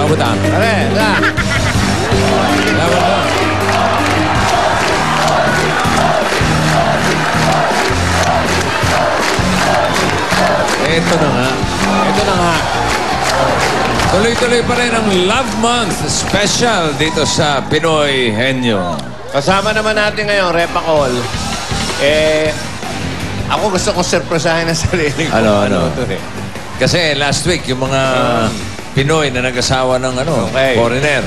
butang. Pare, na. Laban mo. Ito na nga. Ito na nga. Tuloy-tuloy pa rin ang Love Month special dito sa Pinoy Henyo. Kasama naman natin ngayon, Repa Call. Ako gusto kong surpresahin na sarili ko. Ano? Ito, Kasi last week, yung mga Pinoy na nag-asawa ng foreigner.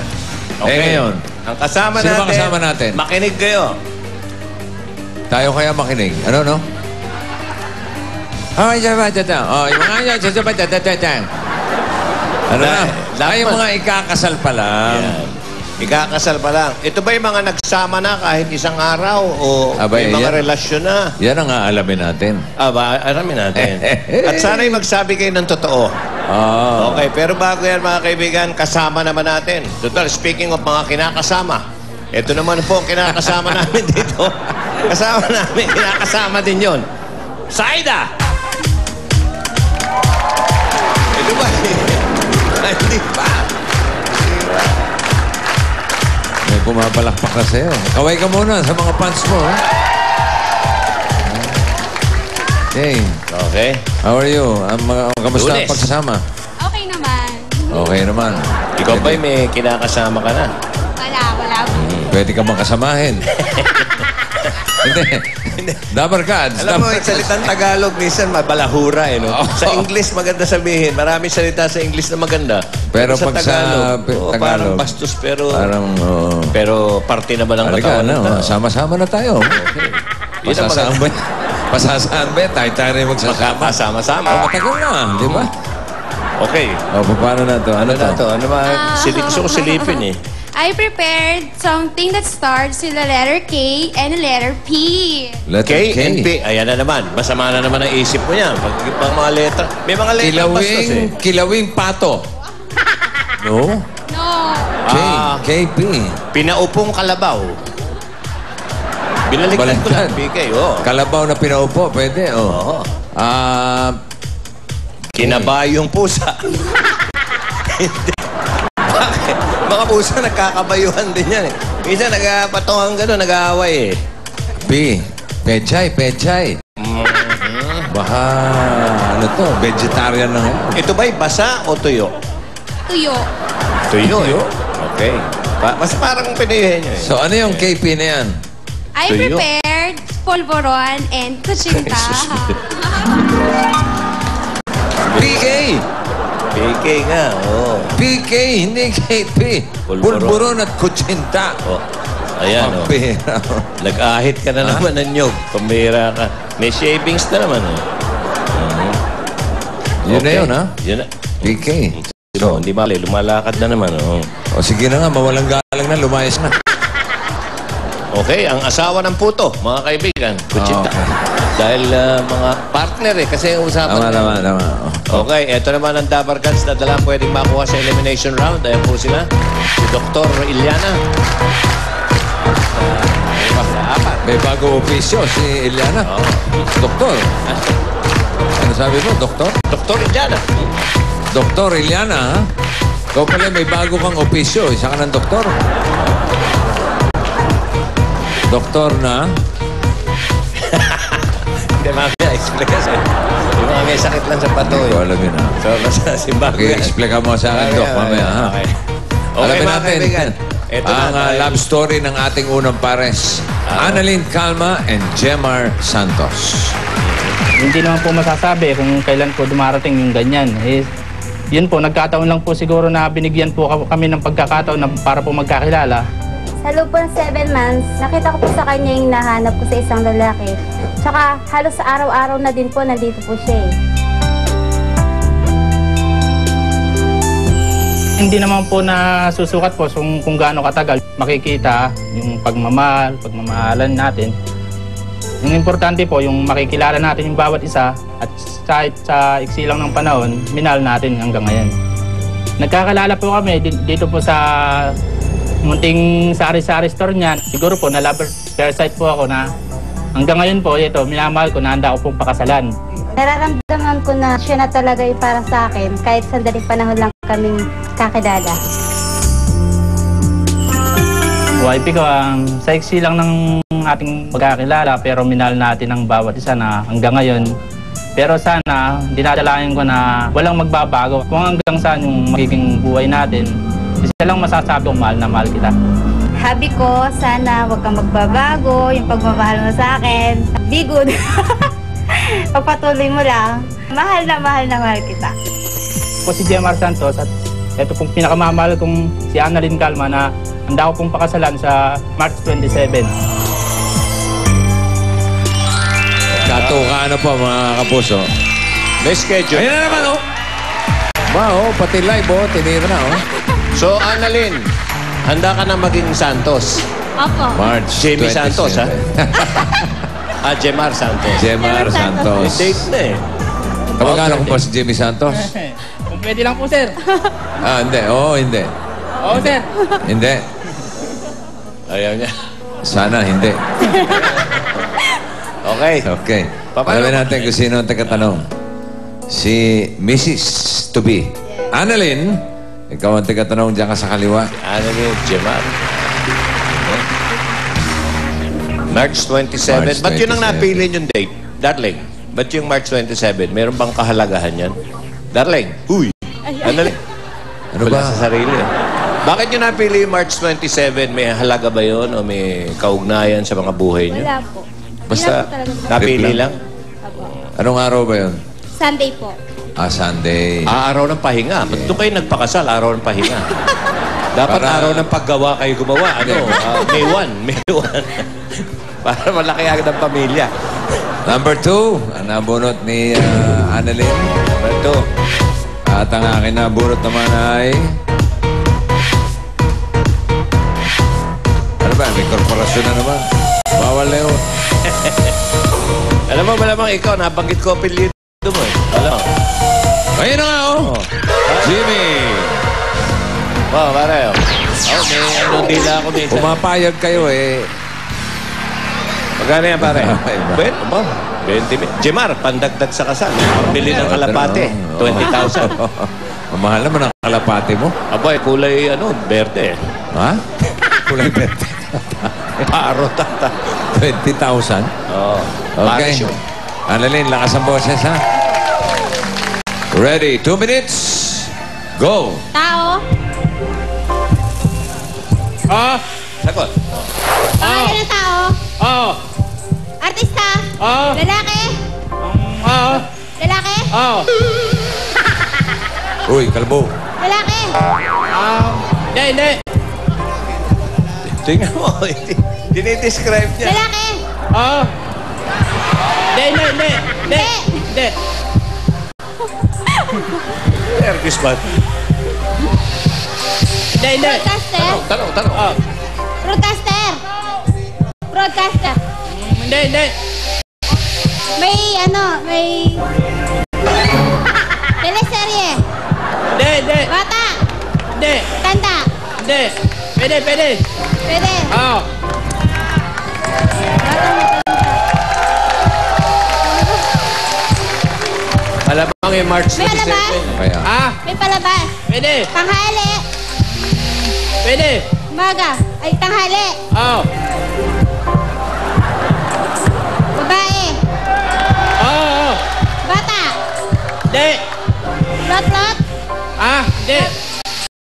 Okay. Ngayon, ang kasama sino natin, ba kasama natin? Makinig kayo. Tayo kaya makinig. Ano, no? Oh, yung mga ano na? Ay, yung mga ikakasal pa lang. Yan. Ikakasal pa lang. Ito ba yung mga nagsama na kahit isang araw o may mga relasyon na? Yan ang aalamin natin. Alamin natin. At sana'y magsabi kayo ng totoo. Oh. Okay, pero bago yan mga kaibigan, kasama naman natin. Total, speaking of mga kinakasama, ito naman po ang kinakasama namin dito. Kasama namin, kinakasama din yon. Saida! Ito ba? Hindi pa. May bumabalakpak na sa'yo. Kaway ka muna sa mga fans mo. Hey. Okay. How are you? Kamusta ang pagsasama? Okay naman. Okay naman. Ikaw ba'y may kinakasama ka na? Wala. Pwede ka makasamahin. Hindi. Dabarkads. Alam mo, yung salitang Tagalog, minsan mabalahura, no? Sa English, maganda sabihin. Maraming salita sa English na maganda. Pero pag sa Tagalog, parang bastos, pero... Parang, pero parte naman ng katawan. Sama-sama na tayo. Okay. Pasasaan ba? Tayo rin magsasama. Sama-sama. Matagal na, di ba? Okay. Paano na to? Ano to? Ano ba? Gusto ko silipin eh. I prepared something that starts with the letter K and the letter P. K and P. Ayan na naman. Masama na naman ang isip mo yan. Pag mga letra. May mga letra bastos eh. Kilawing pato. No? No. KP. Pinaupong kalabaw. Binaligtad ko lang. PK, Kalabaw na pinaupo, pwede, Oo. Kinabayong pusa. Hindi. Bakit? Mga pusa nagkakabayuhan din yan eh. Minsan nagpatungan gano'n, nag-aaway eh. P. Pechay. Baka, ano to, vegetarian na ngayon. Ito ba'y basa o tuyo? Tuyo. Tuyo. Okay. Mas parang pinayihin nyo eh. So, ano yung KP na yan? I prepared polvoron and kuchinta. PK! PK nga, oo. PK, hindi KP. Pulburon at kutsinta. Ayan, Pambira. Nag-ahit ka na naman ng nyog. Pambira ka. May shavings na naman, Yun na yun, ha? Yun na. PK. So, hindi mali. Lumalakad na naman, O sige na nga, mawalang galang na, lumayas na. Okay, ang asawa ng puto, mga kaibigan. Kuchinta. Dahil mga partner eh, kasi yung usapan. Tama. Okay, eto naman ang Dabarkads na dala pwedeng makuha sa elimination round. Ayan po sila. Si Dr. Iliana. May bago opisyo, si Iliana. Doktor. Ano sabi mo, doktor? Dr. Iliana. Doktor Iliana, ha? Ikaw pala may bago kang opisyo. Isa ka ng doktor. Doktor na? Hindi, mamaya, explain kasi. Yung mga may sakit lang sa pato. Hindi ko alam yun, ha? So, nasa simbahan. Okay, explain mo sa akin, Dok, mamaya, ha? Okay. Alamin mga natin kaibigan. ang love story ng ating unang pares. Annalyn Calma and Jemar Santos. Hindi naman po masasabi kung kailan po dumarating yung ganyan. Yun po, nagkataon lang po siguro na binigyan po kami ng pagkakataon na para po magkakilala. Sa loob po ng 7 months, nakita ko po sa kanya yung nahanap ko sa isang lalaki. Tsaka halos sa araw-araw na din po, nandito po siya eh. Hindi naman po na susukat po kung gaano katagal. Makikita yung pagmamahalan natin. Yung importante po, yung makikilala natin yung bawat isa at kahit sa iksi lang ng panahon, minahal natin hanggang ngayon. Nagkakalala po kami dito po sa munting sari-sari store niya. Siguro po, na-lover parasite po ako na hanggang ngayon po, ito, minamahal ko na handa ko pong pakasalan. Nararamdaman ko na siya na talaga yung para sa akin, kahit sandaling panahon lang kaming kakilala. YP ko, sa iksi lang ng ating pagkakilala pero minahal natin ang bawat isa na hanggang ngayon. Pero sana, dinadalayan ko na walang magbabago. Kung hanggang saan yung magiging buhay natin, isa lang masasabi ko, mahal na mahal kita. Habi ko, sana wag kang magbabago, yung pagmamahal mo sa akin. Be good. Pagpatuloy mo lang. Mahal na mahal kita. Ako si Jemar Santos at ito pong pinakamamahal kong si Annalyn Calma na handa ko pong pakasalan sa March 27. Katuka na po mga kapuso. May schedule. Ayun na naman, oh. Pati live, oh. Tinira na, oh. So, Annalyn, handa ka na maging Santos. Opo. March Jamie 27. Santos, ha? Jemar Santos. Jemar Santos. May date na eh. Kamagano ko pa si Jamie Santos? Kung pwede lang po, sir. Hindi. Oo, hindi. Oo, sir. Hindi. Ayaw niya. Sana hindi. Okay. Okay. Paano? Alamin natin kung sino ang tagatanong. Si Mrs. To Be. Annalyn, ikaw ang tagatanong dyan ka sa kaliwa. Annalyn, Jemar. March 27. March Ba't yun ang 27? napili yung date? Darling, ba't yung March 27? Meron bang kahalagahan yan? Darling, huy! Annalyn. Ano Wala ba? sa sarili. Bakit nyo napili yung March 27? May halaga ba yun o may kaugnayan sa mga buhay nyo? Wala po. Basta Wala po talaga. napili Trip lang? Anong araw ba yun? Sunday po. Sunday. Araw ng pahinga. Ba't doon kayo nagpakasal? Araw ng pahinga. Dapat araw ng paggawa kayo gumawa. May 1. May 1. Para malaki agad ang pamilya. Number 2, ang nabunot ni Annalyn. Number 2. At ang akin nabunot naman ay... Ano ba? May korporasyon na naman. Bawal na yun. Alam mo, malamang ikaw, nabanggit ko apelyido mo eh. Alam mo. Ayun na nga, oh. Jimmy. Wow, pare. May anong dila ako minsan. Pumapayag kayo eh. Magkano yan, pare? Ay, ba? 20 Jemar, pandagdag sa kasal. Pambili ng kalapate. 20,000. Mahal naman ang kalapate mo. Abay, kulay, berde. Ha? Kulay bete. Paro tata. 20,000. Oo. Okay. Paris yun. Annalyn, lakas ang boses, ha? Ready? 2 minutes. Go. Tao. Sagot. Pangalan ng tao. Artista. Lalaki. Lalaki. Uy, kalbo. Lalaki. Hindi. Tingnan mo. Dinidescribe niya. Lalaki. Hindi. Nervous ba? Hindi. Broadcaster. Tanong. Broadcaster. Broadcaster. Hindi. May teleserye. Hindi. Bata. Hindi. Tanda. Hindi. Pwede. Pwede. Malamang yung March May 27. alabas. Kaya. May palabas. Pwede. Tanghali. Pwede. Umaga. Ay, tanghali. Babae. Oo. Bata. Hindi. Lot-lot. Hindi.